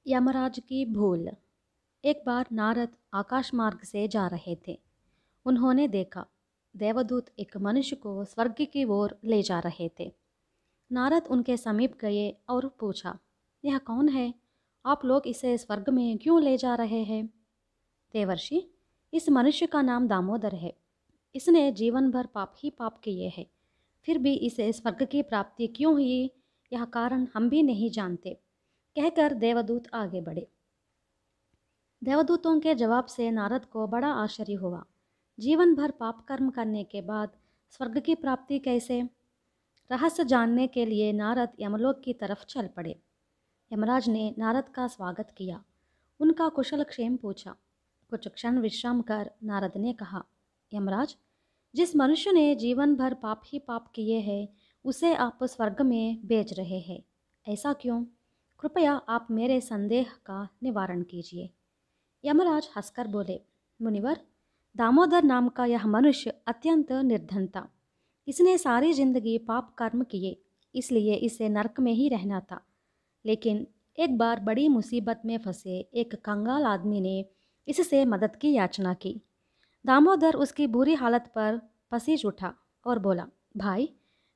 यमराज की भूल। एक बार नारद आकाश मार्ग से जा रहे थे। उन्होंने देखा देवदूत एक मनुष्य को स्वर्ग की ओर ले जा रहे थे। नारद उनके समीप गए और पूछा, यह कौन है? आप लोग इसे स्वर्ग में क्यों ले जा रहे हैं? देवर्षि, इस मनुष्य का नाम दामोदर है। इसने जीवन भर पाप ही पाप किए हैं। फिर भी इसे स्वर्ग की प्राप्ति क्यों हुई, यह कारण हम भी नहीं जानते, कहकर देवदूत आगे बढ़े। देवदूतों के जवाब से नारद को बड़ा आश्चर्य हुआ। जीवन भर पाप कर्म करने के बाद स्वर्ग की प्राप्ति कैसे? रहस्य जानने के लिए नारद यमलोक की तरफ चल पड़े। यमराज ने नारद का स्वागत किया, उनका कुशल क्षेम पूछा। कुछ क्षण विश्राम कर नारद ने कहा, यमराज, जिस मनुष्य ने जीवन भर पाप ही पाप किए हैं, उसे आप स्वर्ग में भेज रहे हैं। ऐसा क्यों? कृपया आप मेरे संदेह का निवारण कीजिए। यमराज हंसकर बोले, मुनिवर, दामोदर नाम का यह मनुष्य अत्यंत निर्धन था। इसने सारी जिंदगी पाप कर्म किए, इसलिए इसे नरक में ही रहना था। लेकिन एक बार बड़ी मुसीबत में फंसे एक कंगाल आदमी ने इससे मदद की याचना की। दामोदर उसकी बुरी हालत पर पसीज उठा और बोला, भाई,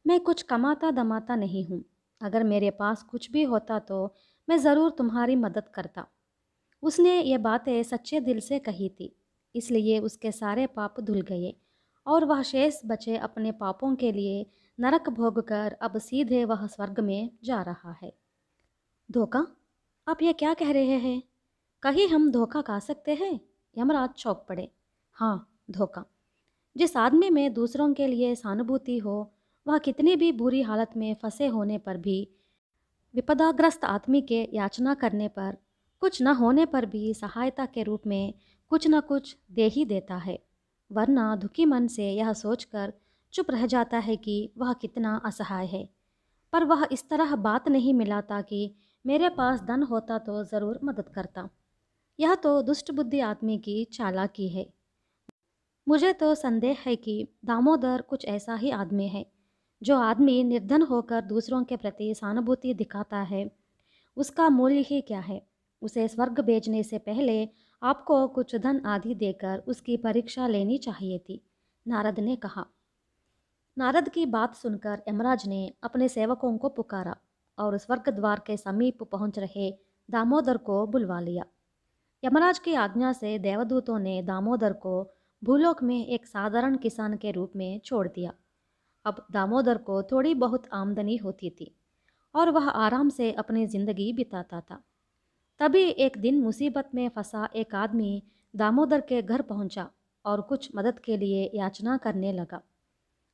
मैं कुछ कमाता दमाता नहीं हूँ। अगर मेरे पास कुछ भी होता तो मैं ज़रूर तुम्हारी मदद करता। उसने ये बातें सच्चे दिल से कही थी, इसलिए उसके सारे पाप धुल गए और वह शेष बचे अपने पापों के लिए नरक भोग कर अब सीधे वह स्वर्ग में जा रहा है। धोखा? आप ये क्या कह रहे हैं? कहीं हम धोखा खा सकते हैं? यमराज चौंक पड़े। हाँ, धोखा। जिस आदमी में दूसरों के लिए सहानुभूति हो, वह कितनी भी बुरी हालत में फंसे होने पर भी, विपदाग्रस्त आदमी के याचना करने पर, कुछ न होने पर भी सहायता के रूप में कुछ न कुछ दे ही देता है। वरना दुखी मन से यह सोचकर चुप रह जाता है कि वह कितना असहाय है। पर वह इस तरह बात नहीं मिलाता कि मेरे पास धन होता तो ज़रूर मदद करता। यह तो दुष्ट बुद्धि आदमी की चालाकी है। मुझे तो संदेह है कि दामोदर कुछ ऐसा ही आदमी है। जो आदमी निर्धन होकर दूसरों के प्रति सहानुभूति दिखाता है, उसका मूल्य ही क्या है? उसे स्वर्ग भेजने से पहले आपको कुछ धन आदि देकर उसकी परीक्षा लेनी चाहिए थी, नारद ने कहा। नारद की बात सुनकर यमराज ने अपने सेवकों को पुकारा और स्वर्ग द्वार के समीप पहुंच रहे दामोदर को बुलवा लिया। यमराज की आज्ञा से देवदूतों ने दामोदर को भूलोक में एक साधारण किसान के रूप में छोड़ दिया। अब दामोदर को थोड़ी बहुत आमदनी होती थी और वह आराम से अपनी जिंदगी बिताता था। तभी एक दिन मुसीबत में फंसा एक आदमी दामोदर के घर पहुंचा और कुछ मदद के लिए याचना करने लगा।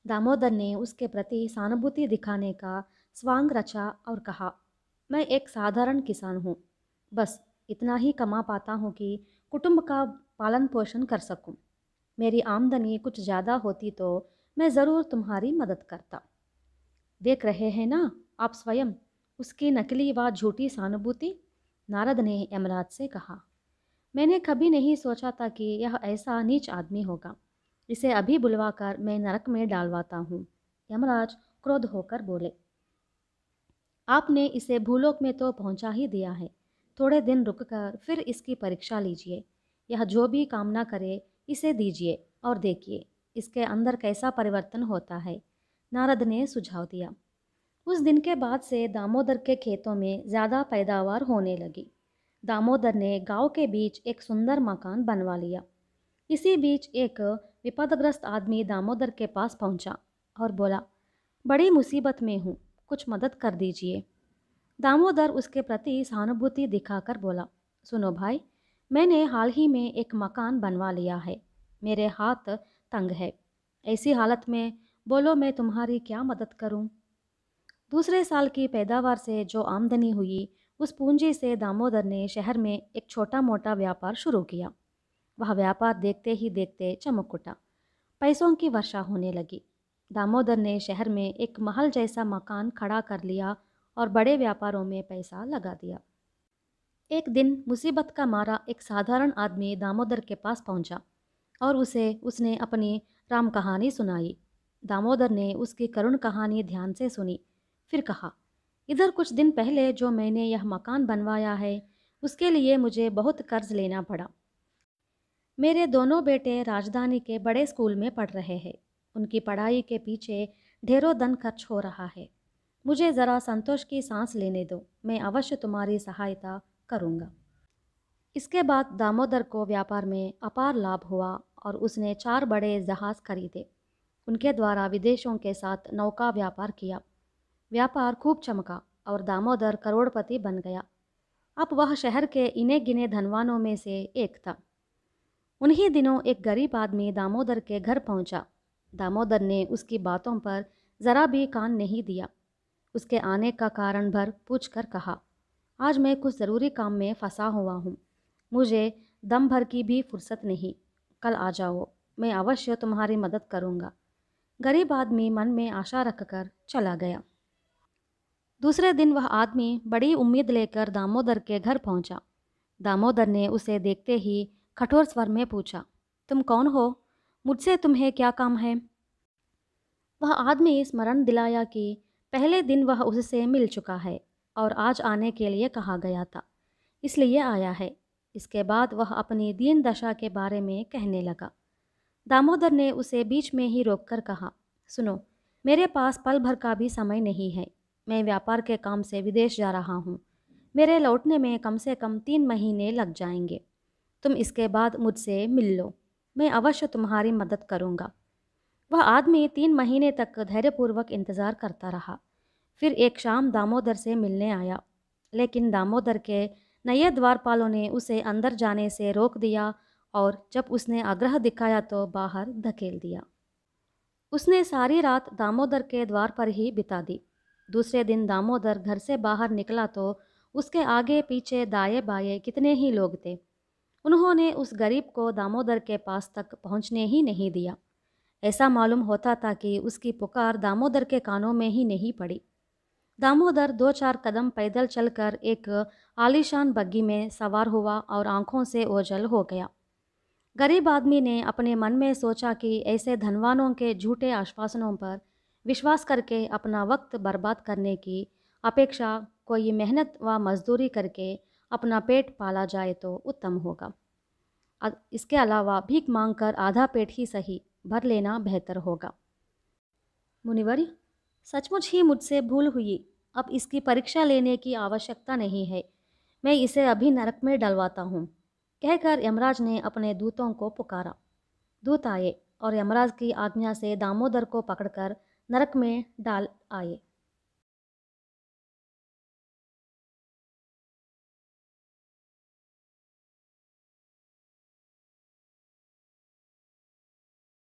दामोदर ने उसके प्रति सहानुभूति दिखाने का स्वांग रचा और कहा, मैं एक साधारण किसान हूँ, बस इतना ही कमा पाता हूँ कि कुटुंब का पालन पोषण कर सकूँ। मेरी आमदनी कुछ ज़्यादा होती तो मैं ज़रूर तुम्हारी मदद करता। देख रहे हैं ना आप स्वयं उसकी नकली व झूठी सहानुभूति, नारद ने यमराज से कहा। मैंने कभी नहीं सोचा था कि यह ऐसा नीच आदमी होगा। इसे अभी बुलवाकर मैं नरक में डालवाता हूँ। यमराज क्रोध होकर बोले, आपने इसे भूलोक में तो पहुंचा ही दिया है। थोड़े दिन रुककर फिर इसकी परीक्षा लीजिए। यह जो भी कामना करे इसे दीजिए और देखिए इसके अंदर कैसा परिवर्तन होता है, नारद ने सुझाव दिया। उस दिन के बाद से दामोदर के खेतों में ज़्यादा पैदावार होने लगी। दामोदर ने गांव के बीच एक सुंदर मकान बनवा लिया। इसी बीच एक विपदग्रस्त आदमी दामोदर के पास पहुंचा और बोला, बड़ी मुसीबत में हूँ, कुछ मदद कर दीजिए। दामोदर उसके प्रति सहानुभूति दिखाकर बोला, सुनो भाई, मैंने हाल ही में एक मकान बनवा लिया है। मेरे हाथ तंग है। ऐसी हालत में बोलो मैं तुम्हारी क्या मदद करूं? दूसरे साल की पैदावार से जो आमदनी हुई, उस पूंजी से दामोदर ने शहर में एक छोटा मोटा व्यापार शुरू किया। वह व्यापार देखते ही देखते चमक उठा। पैसों की वर्षा होने लगी। दामोदर ने शहर में एक महल जैसा मकान खड़ा कर लिया और बड़े व्यापारों में पैसा लगा दिया। एक दिन मुसीबत का मारा एक साधारण आदमी दामोदर के पास पहुंचा और उसने अपनी राम कहानी सुनाई। दामोदर ने उसकी करुण कहानी ध्यान से सुनी, फिर कहा, इधर कुछ दिन पहले जो मैंने यह मकान बनवाया है, उसके लिए मुझे बहुत कर्ज लेना पड़ा। मेरे दोनों बेटे राजधानी के बड़े स्कूल में पढ़ रहे हैं। उनकी पढ़ाई के पीछे ढेरों धन खर्च हो रहा है। मुझे ज़रा संतोष की सांस लेने दो, मैं अवश्य तुम्हारी सहायता करूँगा। इसके बाद दामोदर को व्यापार में अपार लाभ हुआ और उसने 4 बड़े जहाज़ खरीदे। उनके द्वारा विदेशों के साथ नौका व्यापार किया। व्यापार खूब चमका और दामोदर करोड़पति बन गया। अब वह शहर के इने गिने धनवानों में से एक था। उन्हीं दिनों एक गरीब आदमी दामोदर के घर पहुंचा। दामोदर ने उसकी बातों पर ज़रा भी कान नहीं दिया। उसके आने का कारण भर पूछकर कहा, आज मैं कुछ ज़रूरी काम में फंसा हुआ हूँ। मुझे दम भर की भी फुर्सत नहीं। कल आ जाओ, मैं अवश्य तुम्हारी मदद करूँगा। गरीब आदमी मन में आशा रखकर चला गया। दूसरे दिन वह आदमी बड़ी उम्मीद लेकर दामोदर के घर पहुंचा। दामोदर ने उसे देखते ही कठोर स्वर में पूछा, तुम कौन हो? मुझसे तुम्हें क्या काम है? वह आदमी स्मरण दिलाया कि पहले दिन वह उससे मिल चुका है और आज आने के लिए कहा गया था, इसलिए आया है। इसके बाद वह अपनी दीन दशा के बारे में कहने लगा। दामोदर ने उसे बीच में ही रोककर कहा, सुनो, मेरे पास पल भर का भी समय नहीं है। मैं व्यापार के काम से विदेश जा रहा हूँ। मेरे लौटने में कम से कम 3 महीने लग जाएंगे। तुम इसके बाद मुझसे मिल लो, मैं अवश्य तुम्हारी मदद करूँगा। वह आदमी 3 महीने तक धैर्यपूर्वक इंतज़ार करता रहा। फिर एक शाम दामोदर से मिलने आया, लेकिन दामोदर के नए द्वारपालों ने उसे अंदर जाने से रोक दिया और जब उसने आग्रह दिखाया तो बाहर धकेल दिया। उसने सारी रात दामोदर के द्वार पर ही बिता दी। दूसरे दिन दामोदर घर से बाहर निकला तो उसके आगे पीछे दाएं बाएं कितने ही लोग थे। उन्होंने उस गरीब को दामोदर के पास तक पहुंचने ही नहीं दिया। ऐसा मालूम होता था कि उसकी पुकार दामोदर के कानों में ही नहीं पड़ी। दामोदर 2-4 कदम पैदल चलकर एक आलीशान बग्गी में सवार हुआ और आंखों से ओझल हो गया। गरीब आदमी ने अपने मन में सोचा कि ऐसे धनवानों के झूठे आश्वासनों पर विश्वास करके अपना वक्त बर्बाद करने की अपेक्षा कोई मेहनत व मजदूरी करके अपना पेट पाला जाए तो उत्तम होगा। इसके अलावा भीख मांगकर आधा पेट ही सही भर लेना बेहतर होगा। मुनिवर, सचमुच ही मुझसे भूल हुई। अब इसकी परीक्षा लेने की आवश्यकता नहीं है। मैं इसे अभी नरक में डलवाता हूँ, कहकर यमराज ने अपने दूतों को पुकारा। दूत आए और यमराज की आज्ञा से दामोदर को पकड़कर नरक में डाल आए।